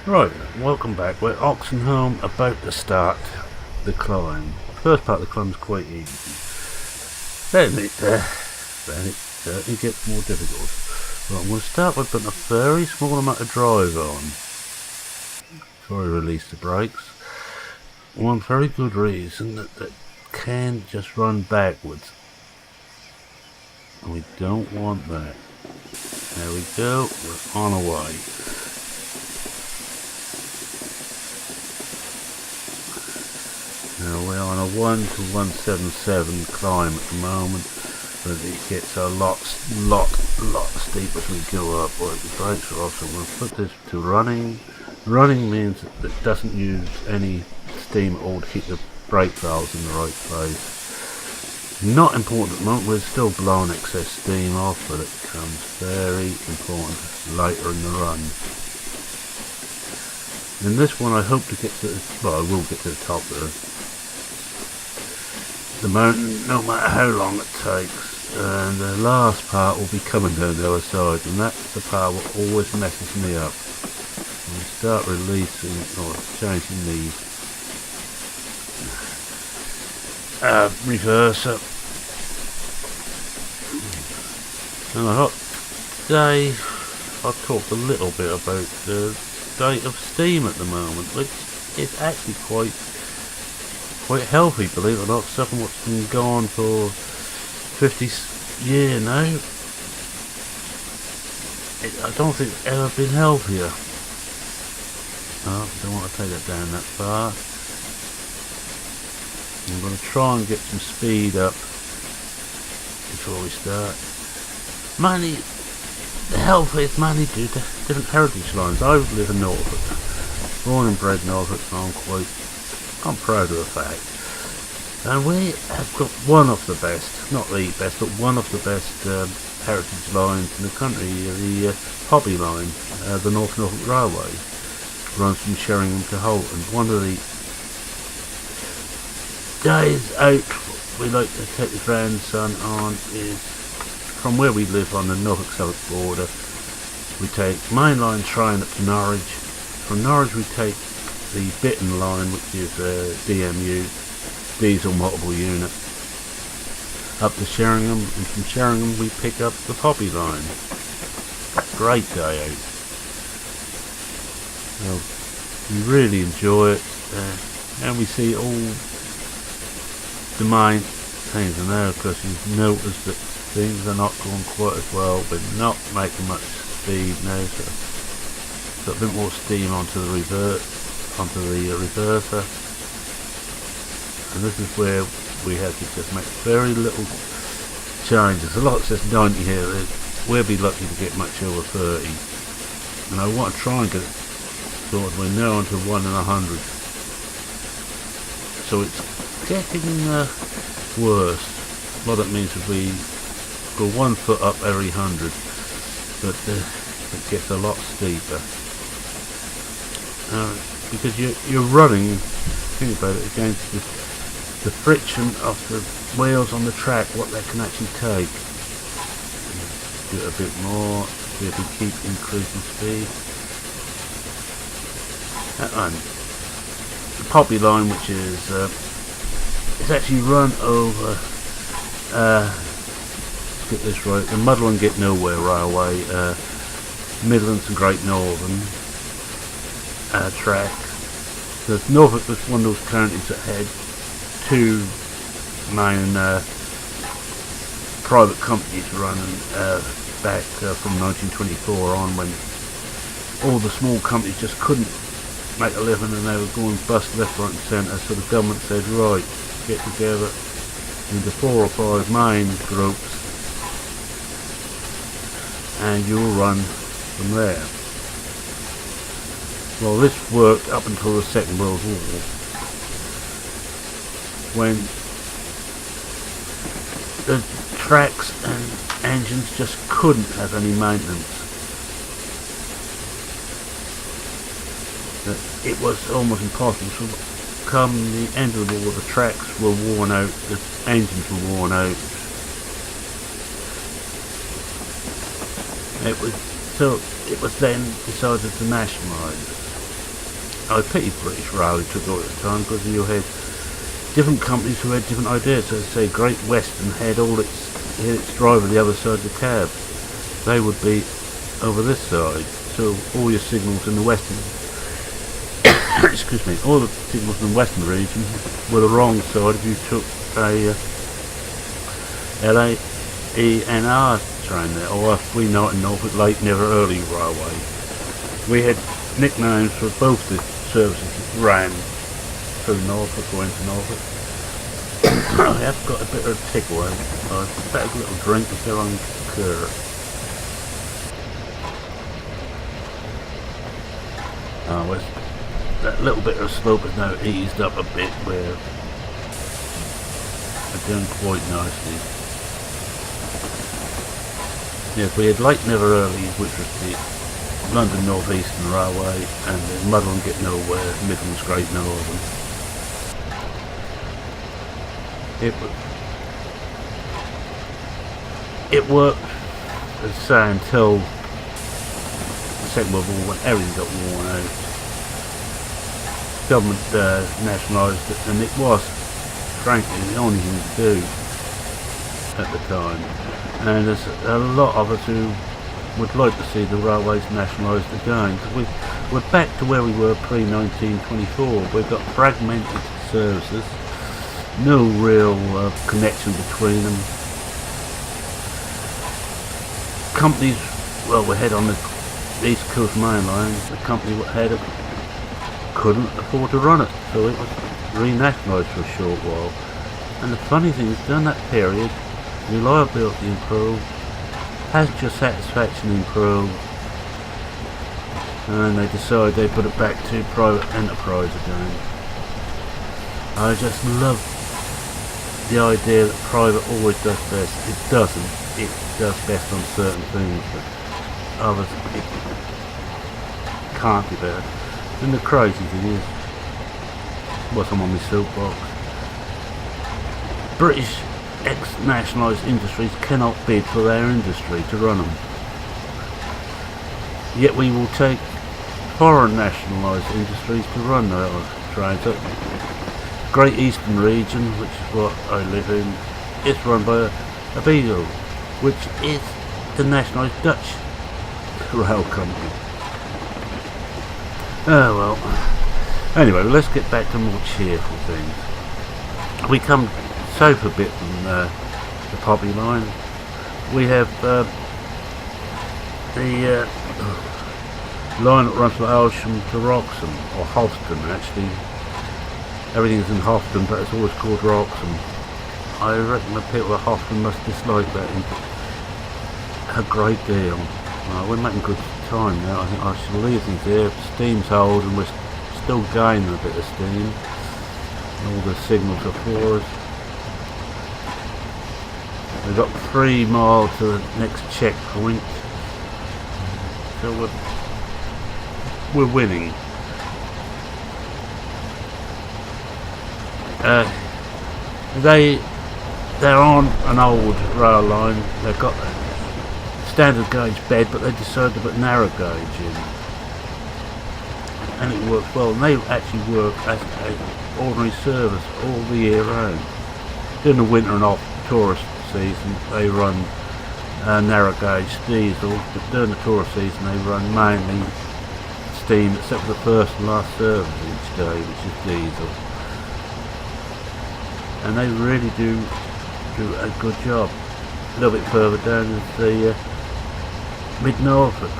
Right, welcome back. We're Oxenholme, about to start the climb. The first part of the climb is quite easy. Then it certainly gets more difficult. Right, I'm going to start by putting a very small amount of drive on before I release the brakes. One very good reason that can just run backwards. And we don't want that. There we go, we're on our way. Now we're on a 1 to 177 climb at the moment, but it gets a lot steeper as we go up. Right, the brakes are off, so we'll put this to running. Running means that it doesn't use any steam at all to keep the brake valves in the right place. Not important at the moment, we're still blowing excess steam off, but it becomes very important later in the run. In this one I hope to get to, well, I will get to the top of the mountain, no matter how long it takes, and the last part will be coming down the other side, and that's the part that always messes me up. We start releasing or changing the reverser, and I thought today I've talked a little bit about the state of steam at the moment, which is actually quite healthy, believe it or not. Something what's been going for 50 years now. I don't think it's ever been healthier. Oh, don't want to take that down that far. I'm going to try and get some speed up before we start. Mainly, the health is mainly due to different heritage lines. I live in Norfolk, born and bred in Norfolk, so I'm proud of the fact. And we have got one of the best, not the best, but one of the best heritage lines in the country, the Hobby line, the North Norfolk Railway. Runs from Sheringham to Holton. One of the days out we like to take the grandson on is from where we live on the Norfolk-Suffolk border. We take main line train up to Norwich. From Norwich we take the Bitton line, which is DMU, diesel multiple unit, up to Sheringham, and from Sheringham we pick up the Hobby line. Great day out. Well, we really enjoy it, and we see all the main things. And now, of course, you've noticed that things are not going quite as well. We're not making much speed now, so got a bit more steam onto the reverser, and this is where we have to just make very little changes. A lot says 90 here. We'll be lucky to get much over 30, and I want to try and get it sorted. We're now onto 1 in 100, so it's getting worse. What that means is we go 1 foot up every 100, but it gets a lot steeper. Because you're running, think about it, against the friction of the wheels on the track, what that can actually take. Do it a bit more, see if we keep increasing speed. And the Poppy line, which is it's actually run over, let's get this right, the Muddle and Get Nowhere Railway, Midlands and Great Northern track. So Norfolk was one of those counties that had two main private companies running back from 1924 on, when all the small companies just couldn't make a living and they were going bust left, right and centre. So the government said, right, get together into 4 or 5 main groups and you'll run from there. Well, this worked up until the Second World War, when the tracks and engines just couldn't have any maintenance. It was almost impossible. So come the end of the war, the tracks were worn out, the engines were worn out. It was then decided to nationalise. I pity British Rail took all the time, because you had different companies who had different ideas. So say Great Western had its driver the other side of the cab. They would be over this side. So all your signals in the western excuse me, all the signals in the western region were the wrong side if you took a LAENR train there, or if we know it in Norfolk, Late Never Early Railway. We had nicknames for both the services that ran through Norfolk or into Norfolk. I have got a bit of a tickle. I've better a little drink before I incur. Well, that little bit of slope has now eased up a bit, where I'm doing quite nicely. Yes, we had Late Never Early, which was the London North Eastern Railway, and the Muddle and Get Nowhere, Midlands Great Northern. It worked, as I say, until the Second World War, when everything got worn out. Government nationalised it, and it was, frankly, the only thing to do at the time. And there's a lot of us who would like to see the railways nationalised again, because we're back to where we were pre-1924. We've got fragmented services, no real connection between them. Companies, well, we had on the East Coast Main Line, the company had it couldn't afford to run it, so it was renationalised for a short while. And the funny thing is, during that period, reliability improved, passenger satisfaction improved, and they decided they put it back to private enterprise again. I just love the idea that private always does best. It doesn't. It does best on certain things, but others it can't be better. And the crazy thing is, what's I'm on my soapbox, British ex-nationalised industries cannot bid for their industry to run them. Yet we will take foreign nationalised industries to run their trains. Great Eastern Region, which is what I live in, it's run by a Beagle, which is the nationalised Dutch rail company. Oh well. Anyway, let's get back to more cheerful things. We come south a bit from the Poppy line. We have the line that runs from Aylsham to Wroxham, or Hofston actually. Everything's in Hofston, but it's always called Wroxham. I reckon the people at Hofston must dislike that a great deal. We're making good time now. I think I should leave things here. Steam's hold, and we're still gaining a bit of steam. All the signals are for us. We've got 3 miles to the next checkpoint, so we're winning. They're on an old rail line. They've got a standard gauge bed, but they decided to put narrow gauge in, and it works well. And they actually work as an ordinary service all the year round. During the winter and off tourist season, they run narrow gauge diesel, but during the tourist season they run mainly steam, except for the first and last service each day, which is diesel. And they really do a good job. A little bit further down is the Mid-Norfolk,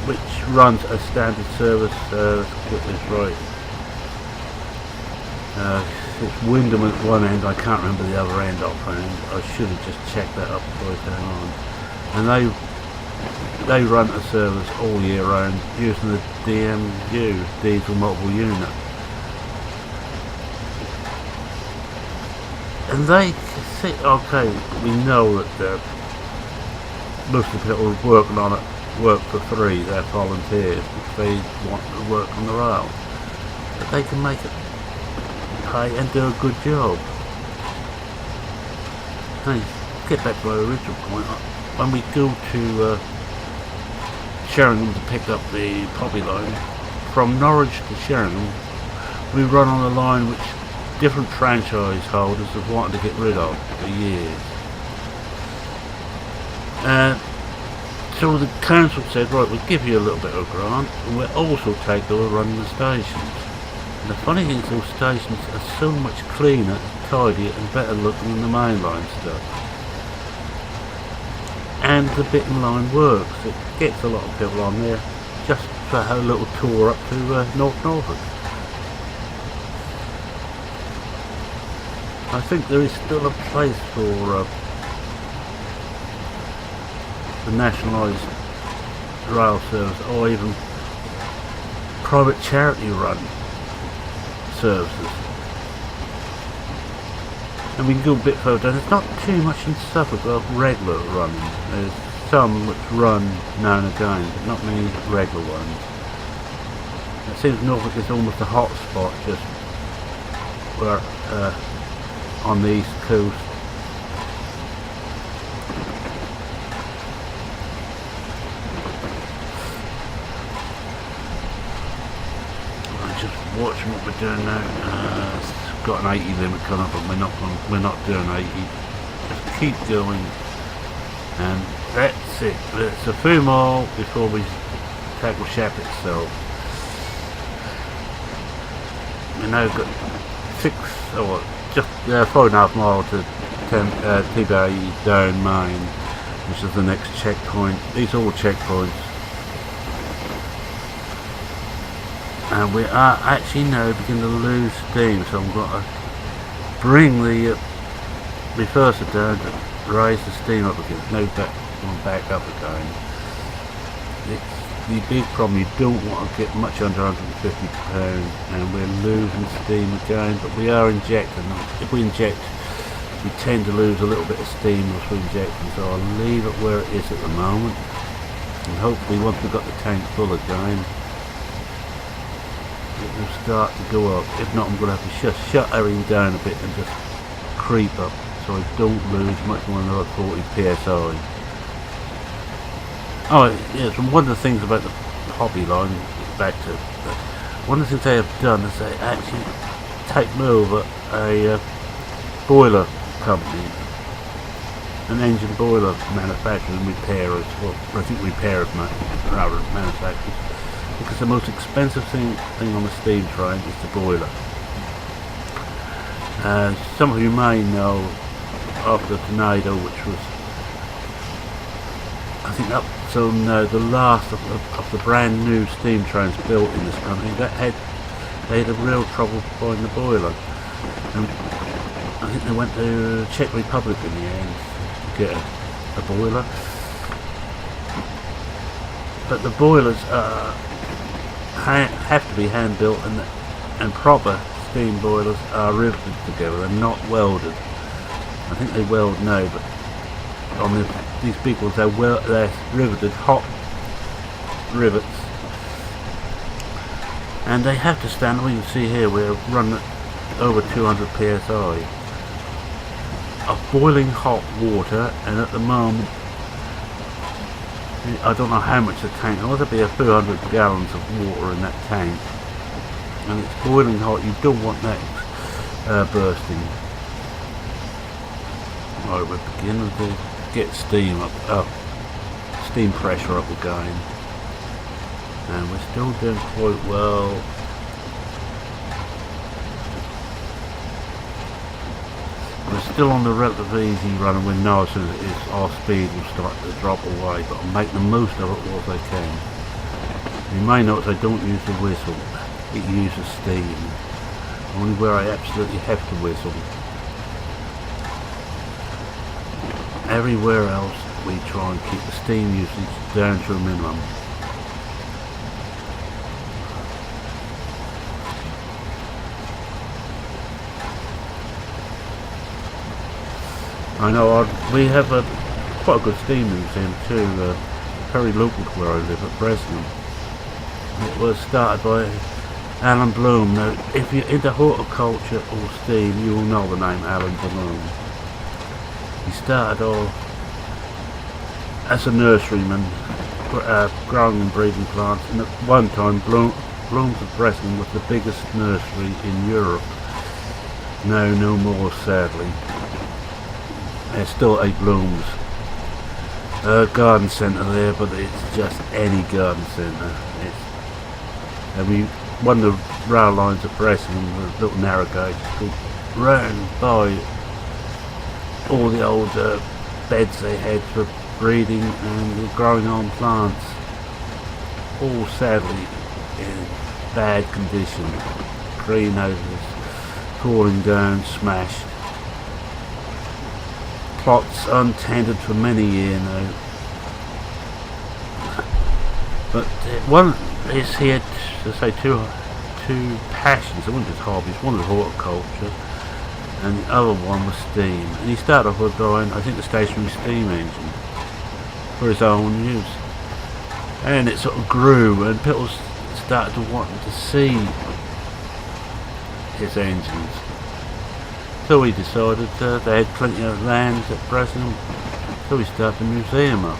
which runs a standard service. Let's get this right. It's Wyndham at one end, I can't remember the other end offhand. I should have just checked that up before I came on. And they run a service all year round using the DMU, diesel multiple unit. And they say, okay, we know that most of the people working on it work for free, they're volunteers because they want to work on the rail. But they can make it pay and do a good job. Hey, get back to our original point. When we go to Sheringham to pick up the Poppy line from Norwich to Sheringham, we run on a line which different franchise holders have wanted to get rid of for years. So the council said, right, we'll give you a little bit of grant, and we'll also take over running the stations. And the funny thing is, those stations are so much cleaner, tidier and better looking than the mainline stuff. And the Bitten line works. It gets a lot of people on there just for a little tour up to North Norfolk. I think there is still a place for the nationalised rail service, or even private charity run services. And we can go a bit further down. There's not too much in Suffolk of regular running. There's some which run now and again, but not many regular ones. It seems Norfolk is almost a hot spot, just where on the east coast. I'm just watching what we're doing now. Got an 80 limit coming up, but we're not doing 80. Just keep going, and that's it. It's a few more before we tackle Shap itself. We now got 4.5 miles to TBA down Main, which is the next checkpoint. These are all checkpoints. And we are actually now beginning to lose steam, so I'm going to bring the reverser down to raise the steam up again. No back up again. It's the big problem, you don't want to get much under 150 pounds, and we're losing steam again, but we are injecting. If we inject, we tend to lose a little bit of steam as we inject, so I'll leave it where it is at the moment, and hopefully once we've got the tank full again, it will start to go up. If not, I'm going to have to just shut everything down a bit and just creep up so I don't lose much more than another 40 psi. Oh yes, and one of the things about the hobby line, back to one of the things they have done is they actually taken over a boiler company, an engine boiler manufacturer and repairers, well I think repairers rather than manufacturers. Because the most expensive thing on the steam train is the boiler. Some of you may know, after the tornado, which was, I think up till now, the last of the brand new steam trains built in this country, they had a real trouble finding the boiler. And I think they went to Czech Republic in the end to get a boiler. But the boilers have to be hand built, and proper steam boilers are riveted together. They're not welded. I think they weld now, but on these big ones they're riveted, hot rivets, and they have to stand. We can see here we're running at over 200 psi of boiling hot water, and at the moment I don't know how much the tank, there must be a few hundred gallons of water in that tank, and it's boiling hot. You don't want that bursting. Right, we're beginning to get steam up, steam pressure up again, and we're still doing quite well. We're still on the relatively easy run, and we know as soon as it is, our speed will start to drop away, but I'll make the most of it whilst I can. You may notice I don't use the whistle, it uses steam, only where I absolutely have to whistle. Everywhere else we try and keep the steam usage down to a minimum. I know we have quite a good steam museum too, very local to where I live at Bresnan. It was started by Alan Bloom. Now, if you're into horticulture or steam, you will know the name Alan Bloom. He started off as a nurseryman, growing and breeding plants, and at one time Blooms of Bresnan was the biggest nursery in Europe. No, no more, sadly. There's still a Blooms garden centre there, but it's just any garden centre. One of the rail lines at Bresnan, the little narrow gauge, ran by all the old beds they had for breeding and growing on plants, all sadly in bad condition. Greenhouses falling down, smashed. Plots untended for many years now. But one is he had, to say, two passions. I wouldn't just hobbies. One was horticulture, and the other one was steam. And he started off with buying, I think, the stationary steam engine for his own use. And it sort of grew, and people started to want to see his engines. So he decided they had plenty of land at Bresnan, so he started a museum up.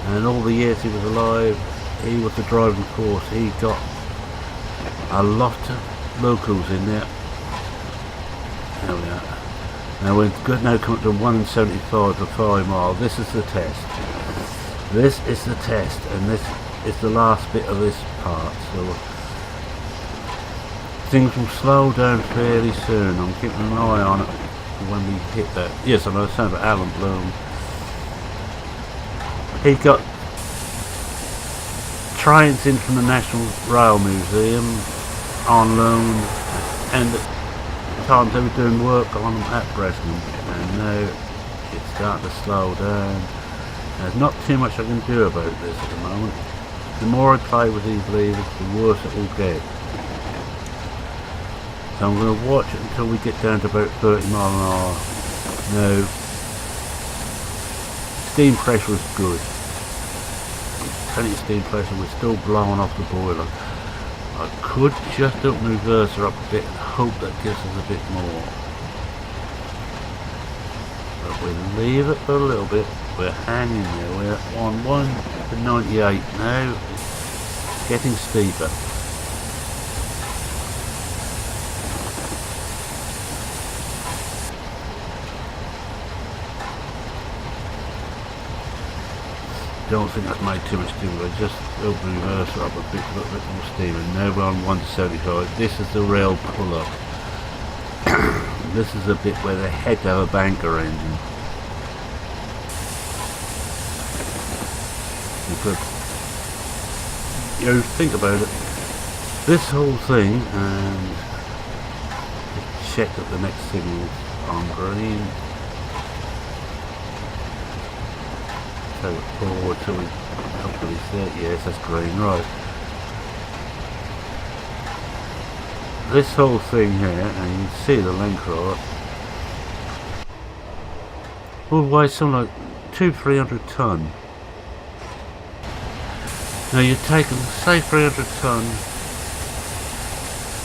And all the years he was alive, he was the driving force. He got a lot of locals in there. There we are. Now we're now coming to 175 for 5 mile. This is the test. This is the test, and this is the last bit of this part. So things will slow down fairly soon. I'm keeping an eye on it when we hit that. Yes, I know it's sound about Alan Bloom. He got trains in from the National Rail Museum on loan, and at times they were doing work on them at Bresnan, and now it's starting to slow down. There's not too much I can do about this at the moment. The more I play with these levers, the worse it will get. So I'm going to watch it until we get down to about 30 mile an hour. Now, steam pressure is good. Plenty of steam pressure, we're still blowing off the boiler. I could just open the reverser up a bit and hope that gives us a bit more. But we'll leave it for a little bit. We're hanging there. We're on 1 to 98 now. It's getting steeper. Don't think that's made too much difference. Just open the reverser up a little bit more steam, and now we're on 1 to 75. This is the real pull up. This is the bit where they had to have a banker engine. Because, think about it. This whole thing, and check that the next signal's on green. So forward till we hopefully see it. Yes, that's green, right. This whole thing here, and you can see the length of it, will weigh something like 200-300 ton. Now you're taking, say, 300 ton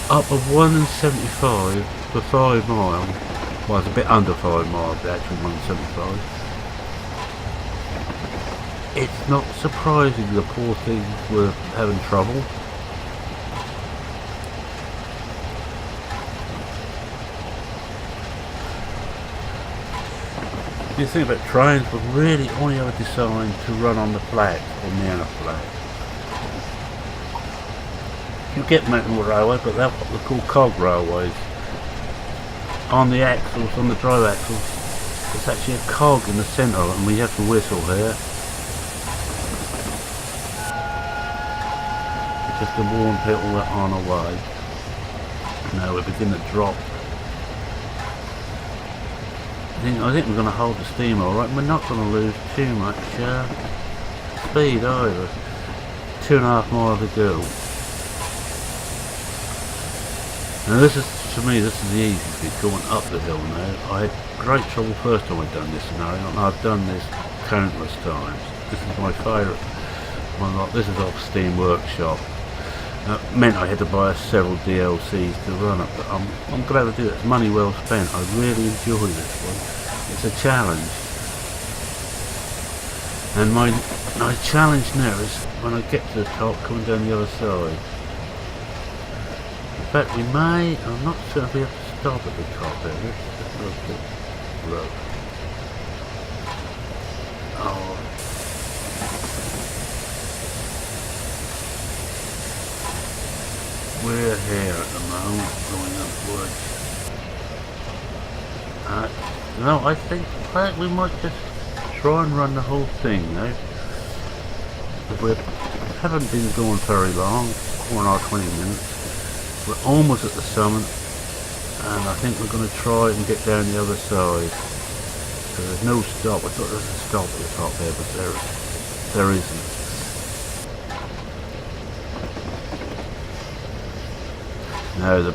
up of 175 for 5 mile. Well, it's a bit under 5 miles, the actual 175. It's not surprising the poor things were having trouble. You think about trains were really only ever designed to run on the flat or near the flat. You get mountain railway, but that's what they call cog railways. On the axles, on the drive axles, there's actually a cog in the centre, and we have to whistle here. Just to warn people that are on our way. Now we're beginning to drop. I think we're going to hold the steam alright. We're not going to lose too much speed either. 2.5 miles to go. Now this is, for me, this is the easiest bit, going up the hill now. I had great trouble first time I'd done this scenario, and I've done this countless times. This is my favourite one. This is off Steam Workshop. Meant I had to buy several DLCs to run it, but I'm glad to do it. It's money well spent. I really enjoy this one. It's a challenge. And my challenge now is when I get to the top, coming down the other side. In fact, we may, I'm not sure if we have to stop at the top there. Let's look at road. Oh. We're here at the moment, going upwards. No, I think we might just try and run the whole thing now. We haven't been going very long, 1 hour 20 minutes. We're almost at the summit, and I think we're going to try and get down the other side. So there's no stop. I thought there was a stop at the top there, but there isn't. Now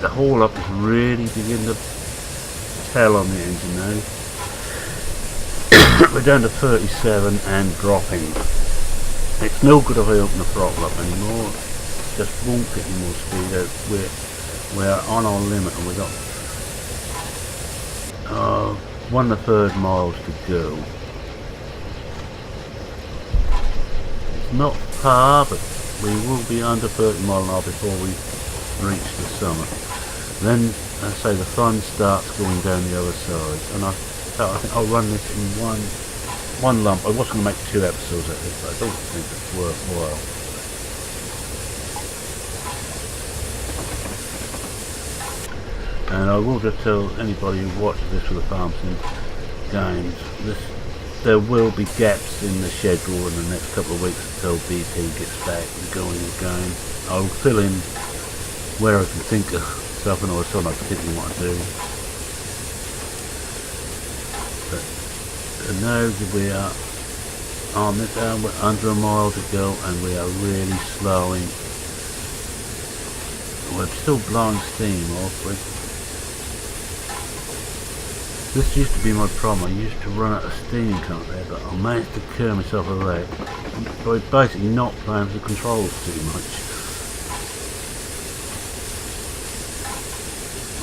the haul up is really beginning to tell on the engine now. We're down to 37 and dropping. It's no good if I open the throttle up anymore. Just won't get any more speed out. We're on our limit, and we've got 1/3 miles to go. It's not far, but we will be under 30 mile an hour before we reach the summit. Then, I say, the fun starts going down the other side, and I think I'll run this in one lump. I was going to make 2 episodes of this, but I don't think it's worthwhile. And I will just tell anybody who watches this for the Farm Sim games, there will be gaps in the schedule in the next couple of weeks until BP gets back and going again. I'll fill in where I can think of something or something I particularly want to do. And now we are on this down, we're under a mile to go, and we are really slowing. We're still blowing steam off. This used to be my problem. I used to run out of steam coming there, but I managed to clear myself away by basically not playing with the controls too much.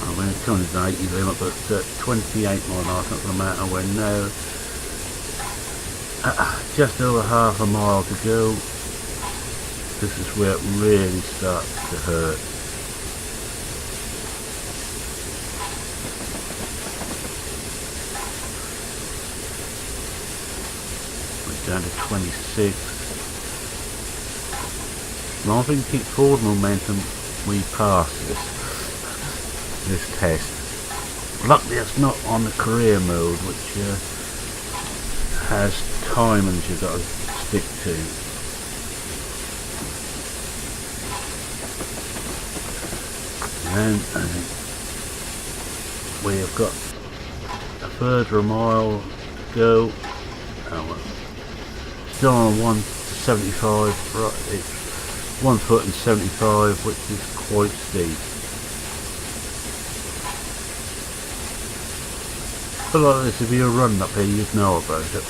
I mean, it's coming to an 80 limit, but 28 mile an hour, it's not going to matter. We're now just over half a mile to go. This is where it really starts to hurt. Down to 26. As long as we can keep forward momentum, we pass this test. Luckily it's not on the career mode, which has timings you've got to stick to. And we have got a further a mile to go. Still on 175, right, it's 1 foot and 75, which is quite steep. But like this, if you're running up here, you'd know about it.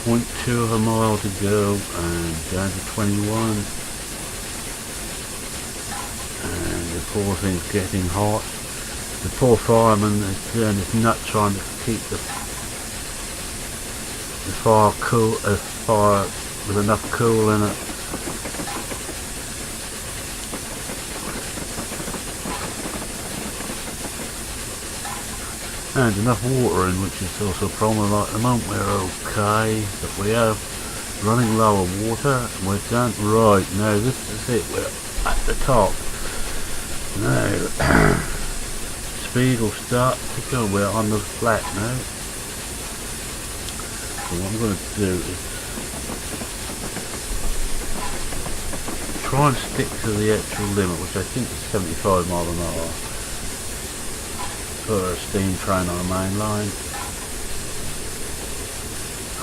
.2 of a mile to go, and down to 21. Poor thing's getting hot. The poor fireman is doing his nut trying to keep the fire cool, fire with enough cool in it. And enough water in, which is also a problem. Like at the moment we're okay, but we are running low on water, and we're done. Right, now this is it, we're at the top. Now, speed will start to go. We're on the flat now. So what I'm going to do is try and stick to the actual limit, which I think is 75 mile an hour for a steam train on a main line.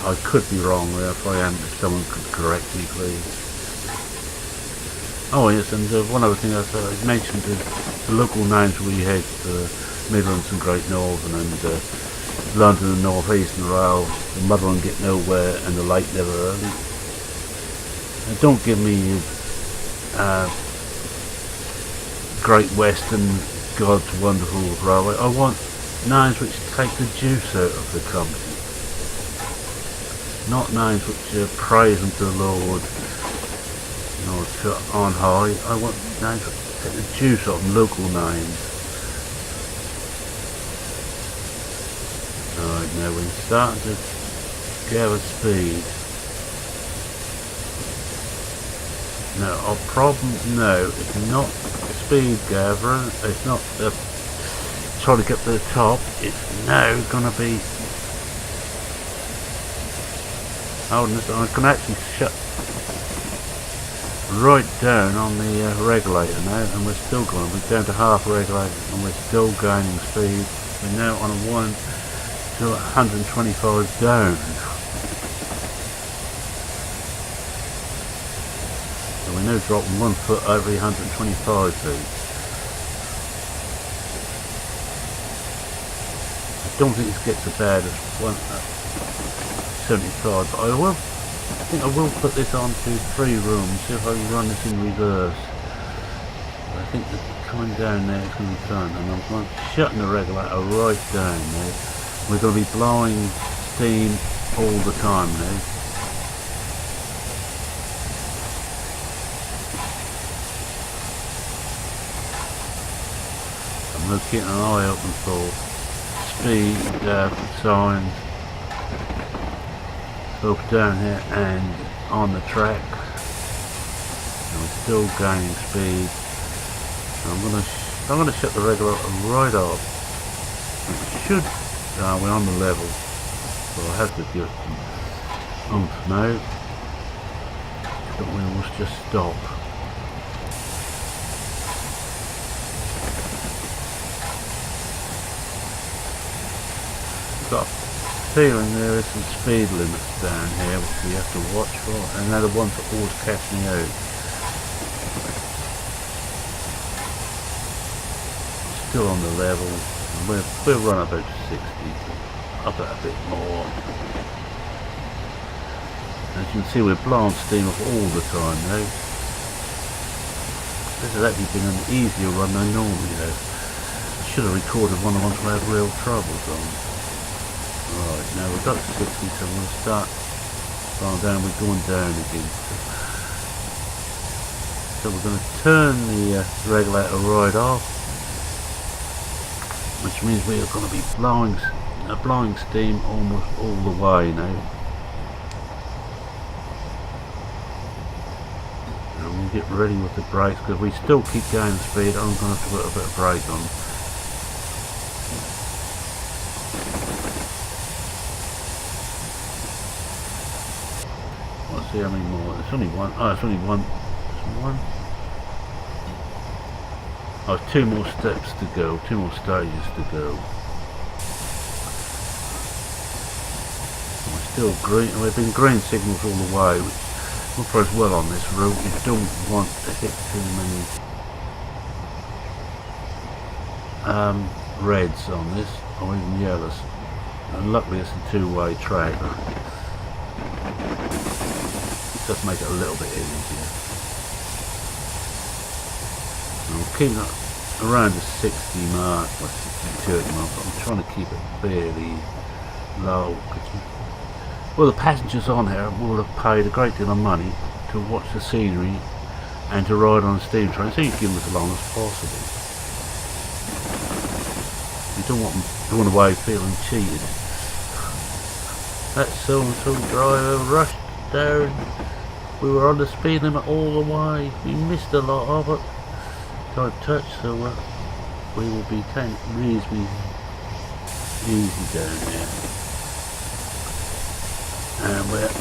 I could be wrong there. If I am, if someone could correct me, please. Oh yes, and one other thing I mentioned is the local names we had, Midlands and Great Northern, and London and North Eastern Rail, the Mother and Get Nowhere, and the Lake Never Early. And don't give me Great Western, God's Wonderful Railway. I want names which take the juice out of the company, not names which praise unto the Lord, you know, on high. I want names which take the juice out of local names. Alright, now we're starting to gather speed. Now our problem now is not speed gathering, it's not trying to get to the top, it's now going to be holding this. I can actually shut right down on the regulator now, and we're still going. We're down to half regulator and we're still gaining speed. We're now on a 1 to 125 down. So we're now dropping 1 foot every 125 feet. I don't think it gets as bad as 75, but I think I will put this on to 3 rooms, see if I can run this in reverse. I think that coming down there is going to be fun, and I'm going shutting the regulator right down now. We're going to be blowing steam all the time now. I'm going to keep an eye open for speed signs both down here and on the track. And we're still gaining speed. I'm gonna shut the regulator right off. It should. We're on the level, so I have to give it some oomph now. The wheels just stop. Got a feeling there is some speed limits down here which we have to watch for, and they're the ones that always catch me out. Still on the level, and we'll run about 60, up at a bit more. As you can see, we're blowing steam off all the time now. This has actually been an easier run than normally though. I should have recorded one of the ones we had real troubles on. Right, now we've got 60, so we'll start going down. We're going down again. So we're going to turn the regulator right off, which means we are going to be blowing steam almost all the way now. And we'll get ready with the brakes, because we still keep gaining speed. I'm going to have to put a bit of brake on. Let's see how many more. There's only one. Oh, it's only one. One. Oh, 2 more steps to go, 2 more stages to go. We're still green. We've been green signals all the way, which will progress well on this route. You don't want to hit too many reds on this, or even yellows. And luckily it's a 2-way track. It does make it a little bit easier. I'm keeping it around the 60 mark, or 62 at the moment, but I'm trying to keep it fairly low. Well, the passengers on here will have paid a great deal of money to watch the scenery and to ride on a steam train, so you give them as long as possible. You don't want them going away feeling cheated. That so-and-so driver rushed down. We were on the speed limit all the way. We missed a lot of it. Don't touch, so we will be reasonably easy down there. And we're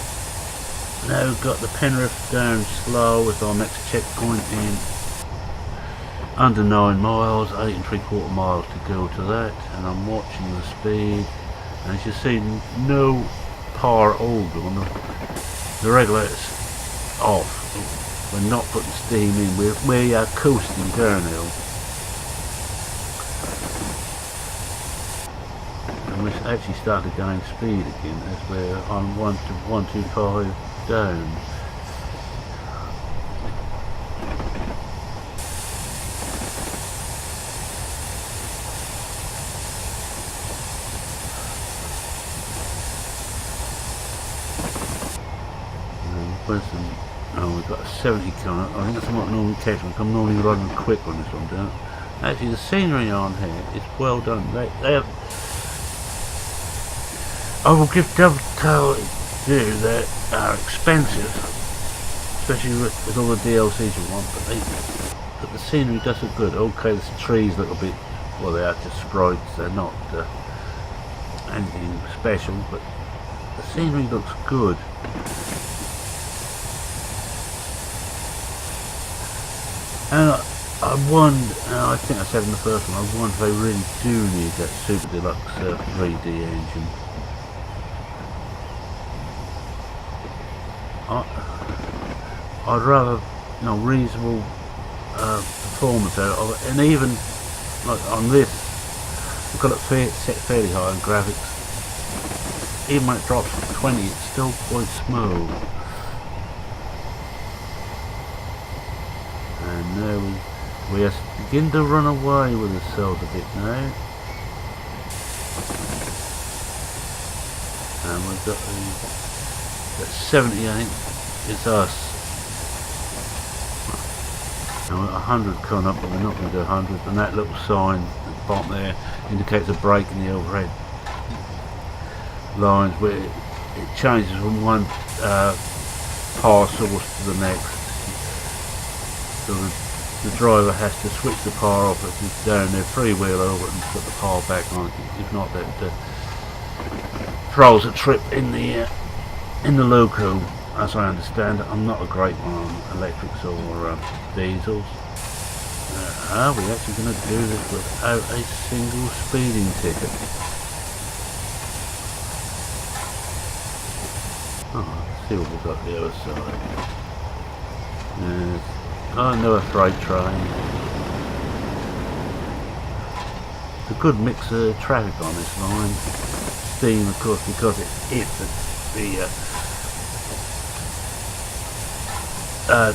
now got the Penrith down slow with our next checkpoint in under 9 miles, 8 3/4 miles to go to that. And I'm watching the speed, and as you see, no power at all going. The regulator's off. We're not putting steam in, we are coasting downhill. And we're actually starting to gain speed again as we're on 1 to 125 down. Where's the... Oh, we've got a 70 coming up. I think that's what I normally catch. I'm normally running quick on this one, don't I? Actually, the scenery on here is well done. They have... I will give Double due, they are expensive, especially with all the DLCs you want, but the scenery does look good. Okay, the trees look a bit, well, they are just sprites, they're not anything special, but the scenery looks good. And I wonder, I think I said in the first one, I wonder if they really do need that Super Deluxe 3D engine. I'd rather, you know, reasonable performance out of it, and even like on this, I've got it set fairly high on graphics. Even when it drops to 20, it's still quite smooth. And now we are beginning to run away with ourselves a bit now. And we've got the 70, I think, is us. And we're 100 coming up, but we're not going to do 100. And that little sign at the bottom there indicates a break in the overhead lines, where it changes from one power source to the next. So the driver has to switch the power off if he's down there, freewheel over it and put the power back on. If not, that throws a trip in the loco. As I understand it, I'm not a great one on electrics or diesels. Are we actually going to do this without a single speeding ticket? Oh, let's see what we've got the other side. Another freight train. It's a good mix of traffic on this line. Steam, of course, because it is the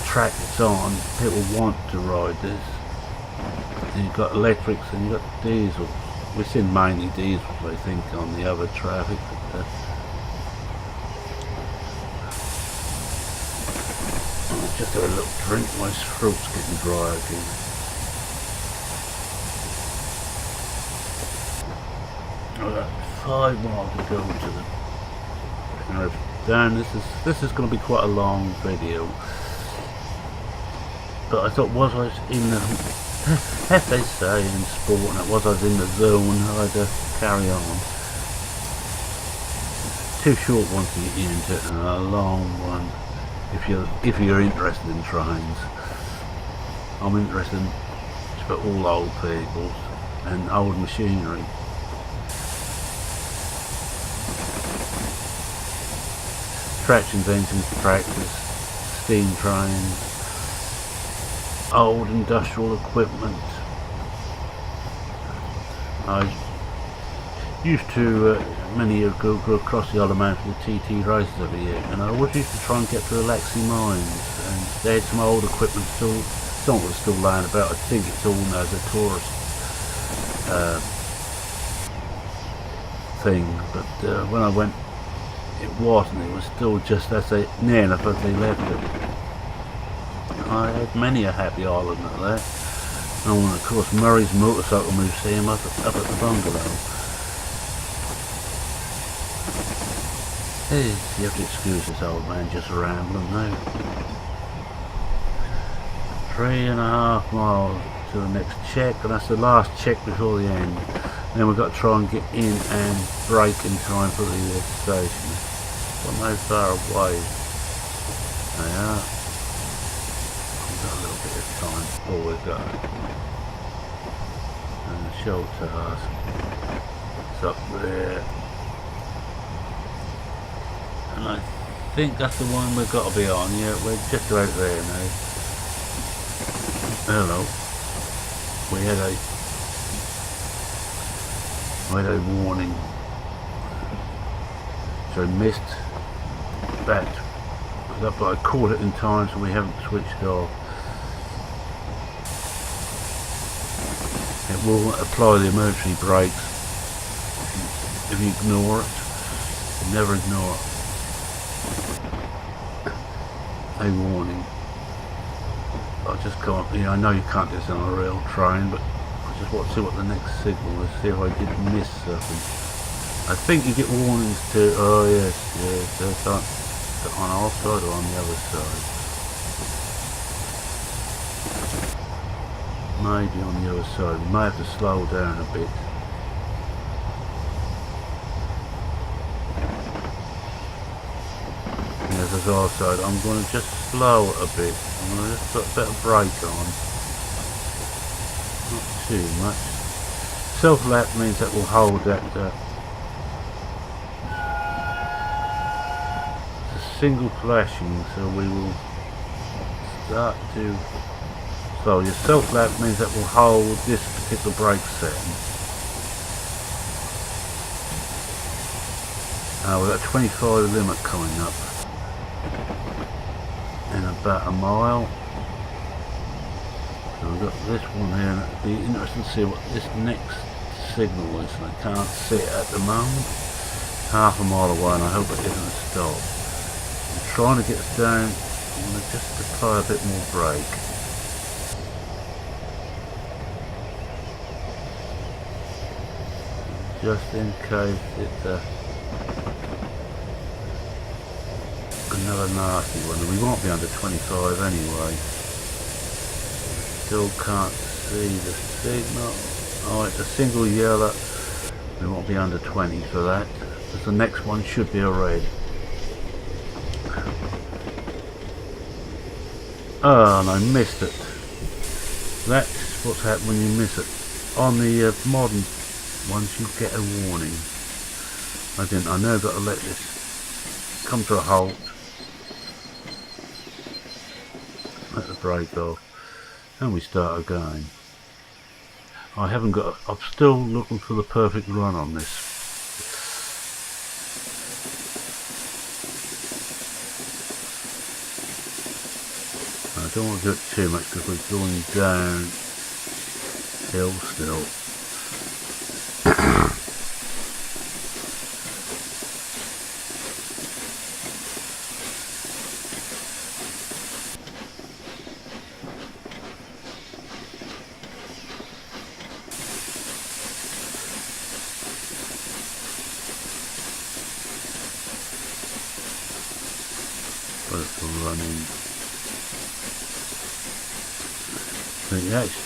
track it's on, people want to ride this. And you've got electrics and you've got diesels. We've seen mainly diesels, I think, on the other traffic. But, just have a little drink, my throat's getting dry again. I've got 5 miles to go to the down. This is going to be quite a long video. But I thought, was I in the, as they say in sport, was I in the zone, I had to carry on. 2 short ones to get you into it, and a long one if you're interested in trains. I'm interested in for all old vehicles and old machinery. Traction engines, tractors, steam trains, old industrial equipment. I used to many years ago go across the Isle of Man for the TT races every year, and I always used to try and get to the Laxey mines, and they had some old equipment still, some of it was still lying about. I think it's all now as a tourist thing, but when I went it wasn't, it was still just as they, near enough as they left it. I had many a happy island at that. And of course Murray's Motorcycle Museum up at the bungalow. Hey, you have to excuse this old man just rambling now. 3.5 miles to the next check, and that's the last check before the end. Then we've got to try and get in and brake in time for the station. Not no far away. They are. We've got a little bit of time before we go. And the shelter is up there. And I think that's the one we've got to be on. Yeah, we're just about there now. Hello. We had a warning. So I missed that. But I caught it in time, so we haven't switched off. It will apply the emergency brakes if you ignore it. Never ignore it. a warning. I just can't, I know you can't do this on a real train, but I just want to see what the next signal is, see if I did miss something. I think you get warnings too. Oh yes, that's on our side or on the other side. Maybe on the other side. We may have to slow down a bit. Yes, that's our side. I'm going to just slow it a bit. I'm going to just put a bit of brake on. Not too much. Self-lap means that we'll hold that. It's a single flashing, so we will start to. So your self-lap means that we'll hold this particular brake setting. We've got a 25 limit coming up in about a mile. So we've got this one here, and it'll be interesting to see what this next signal is. I can't see it at the moment. Half a mile away, and I hope it isn't a stop. I'm trying to get us down. I'm going to just apply a bit more brake. Just in case it's another nasty one, and we won't be under 25 anyway. Still can't see the signal. Oh, it's a single yellow. We won't be under 20 for that, because the next one should be a red. Oh, and I missed it. That's what's happened when you miss it. On the modern ones you get a warning. I know I've got to let this come to a halt. Let the brake off. And we start again. I'm still looking for the perfect run on this. I don't want to do it too much because we're going downhill still. Running.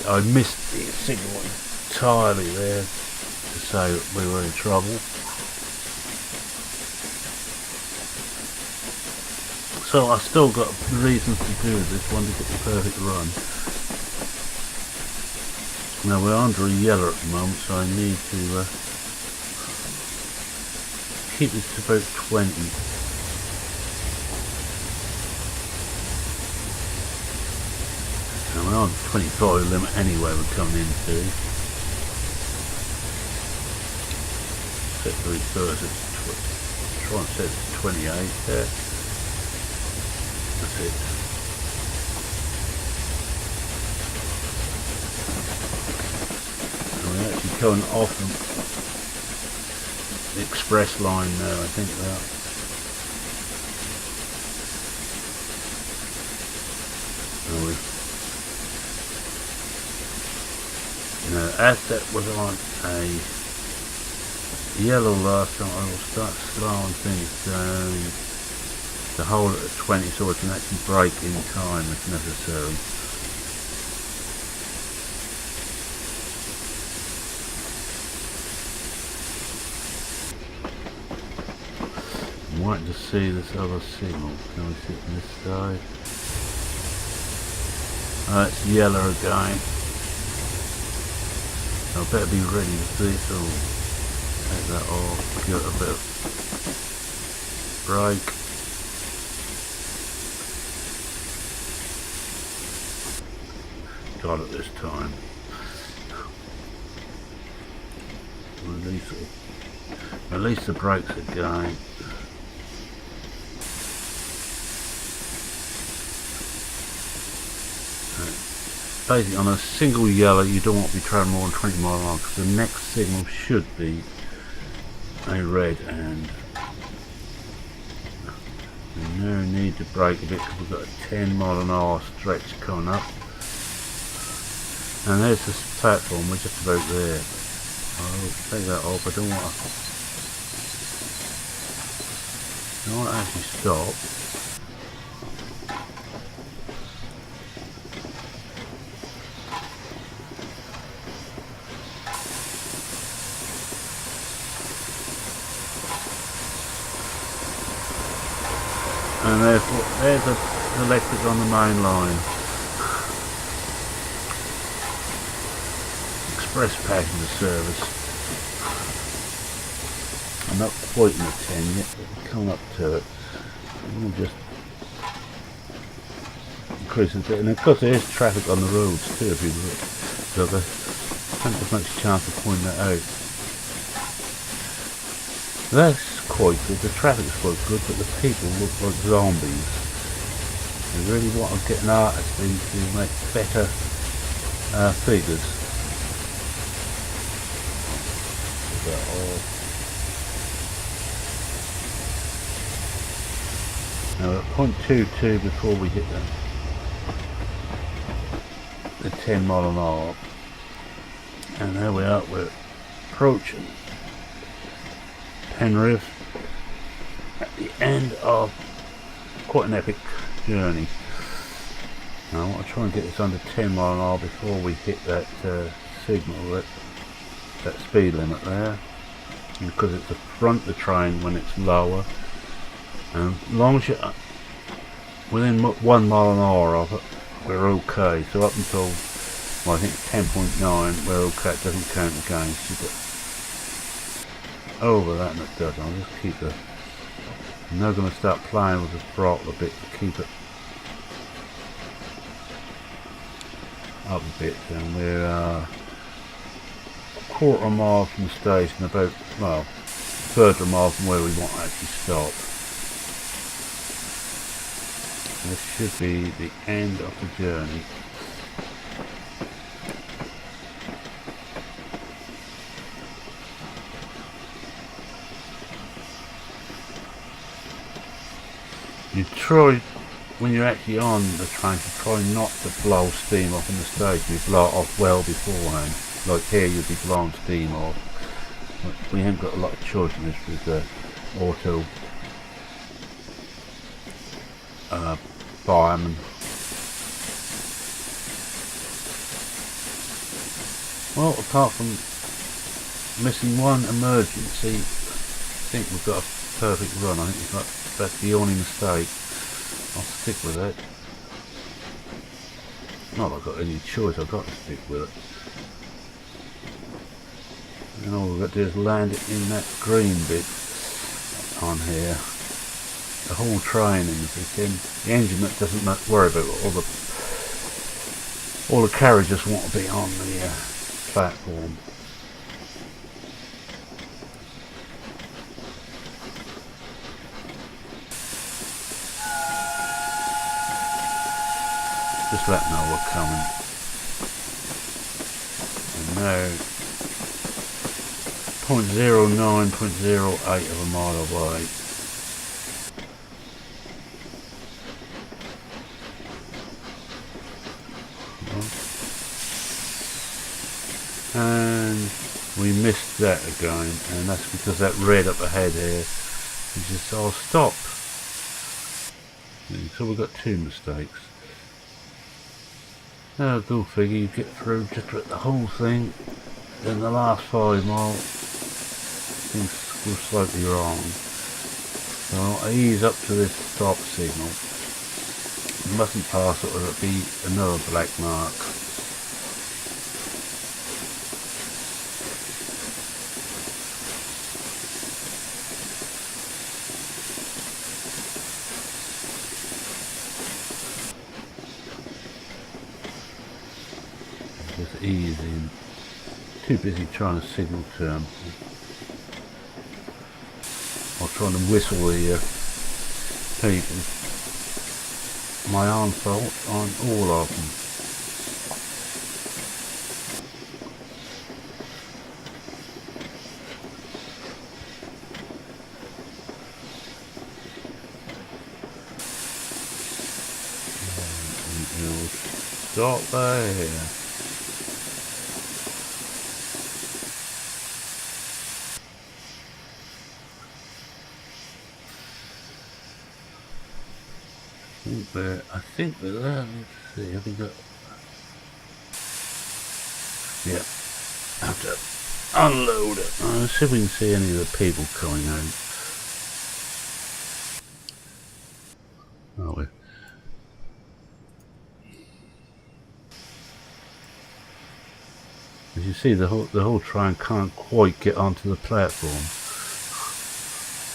I missed the signal entirely there to say that we were in trouble. So I've still got reasons to do this one to get the perfect run. Now we're under a yellow at the moment, so I need to keep this to about 20. We're on 25 limit anyway we're coming into. Set the reverse at try and set it to 28 there. That's it. And we're actually coming off the express line now, I think that. As that was on a yellow last time, I will start slowing things down to hold it at 20 so I can actually brake in time if necessary. I'm waiting to see this other signal. Can we see it on this side? Oh, it's yellow again. I better be ready to see, so take that off, give it a bit of brake. Got it this time. Release the brakes again. Basically on a single yellow you don't want to be travelling more than 20 miles an hour because the next signal should be a red, and No need to brake a bit because we've got a 10 mph stretch coming up. And there's this platform, we're just about there. I'll take that off. I don't want to actually stop. And there's the electric on the main line. Express passenger service. I'm not quite in the 10 yet, but we're coming up to it. We'll just increase it a bit. And of course there is traffic on the roads too, if you look. So I haven't as much chance of pointing that out. That's quite good, the traffic's quite good, but the people look like zombies. They really want to get an artist in to make better figures. Now we're at 0.22 before we hit the 10 mph, and there we are, we're approaching Penrith at the end of quite an epic journey. Now I want to try and get this under 10 mph before we hit that signal, that speed limit there, and because it's the front of the train when it's lower, and as long as you're within 1 mph of it, we're okay. So up until, well, I think 10.9 we're okay, it doesn't count against you, but over that and it does. I'll just keep the, I'm now going to start playing with the throttle a bit to keep it up a bit, and we're quarter mile from the station, about, well, third of a mile from where we want to actually stop. This should be the end of the journey. You try, when you're actually on the train, to try not to blow steam off in the station. You blow it off well beforehand. Like here, you'll be blowing steam off. But we haven't got a lot of choice in this with the auto fireman. Well, apart from missing one emergency, I think we've got a perfect run. I think that's the only mistake. I'll stick with it. Not that I've got any choice, I've got to stick with it. And all we've got to do is land it in that green bit on here. The whole train in the engine that doesn't worry about all the carriages want to be on the platform. Just let them know we're coming. And now 0.09, 0.08 of a mile away. And we missed that again, and that's because that red up ahead here is just all stop. So we've got two mistakes. Now go figure, you get through just with the whole thing, then the last 5 miles things go slightly wrong. So I'll ease up to this stop signal. You mustn't pass it or it'll be another black mark. Just ease in. Too busy trying to signal to them. Or trying to whistle the people. My own fault on all of them. Stop there. I think we're there. Let's see, have we got... Yeah, have to unload it. Let's see if we can see any of the people coming out. Oh, as you see, the whole train can't quite get onto the platform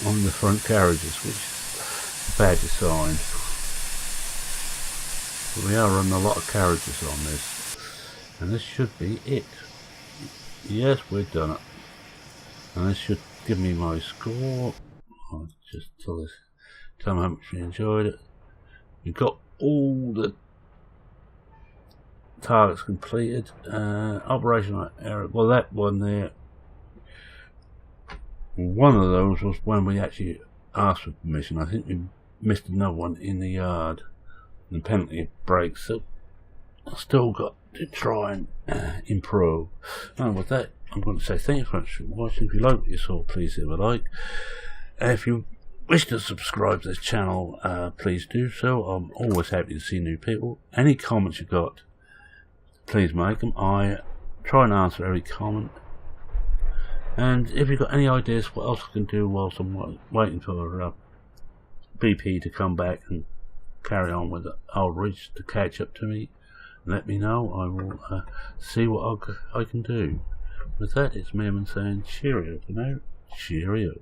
on the front carriages, which is a bad sign. But we are running a lot of carriages on this, and this should be it. Yes, we've done it, and this should give me my score. I'll just tell me how much you enjoyed it. You've got all the targets completed. Operational error. Well, that one there. One of those was when we actually asked for permission. I think we missed another one in the yard. And penalty breaks. So I've still got to try and improve. And with that, I'm going to say thank you very much for watching. If you like what you saw, please leave a like. If you wish to subscribe to this channel, please do so. I'm always happy to see new people. Any comments you got, please make them. I try and answer every comment. And if you've got any ideas what else I can do whilst I'm waiting for BP to come back and carry on with the outreach to catch up to me, let me know. I will see what I can do. With that, it's Meerman saying cheerio for now. Cheerio.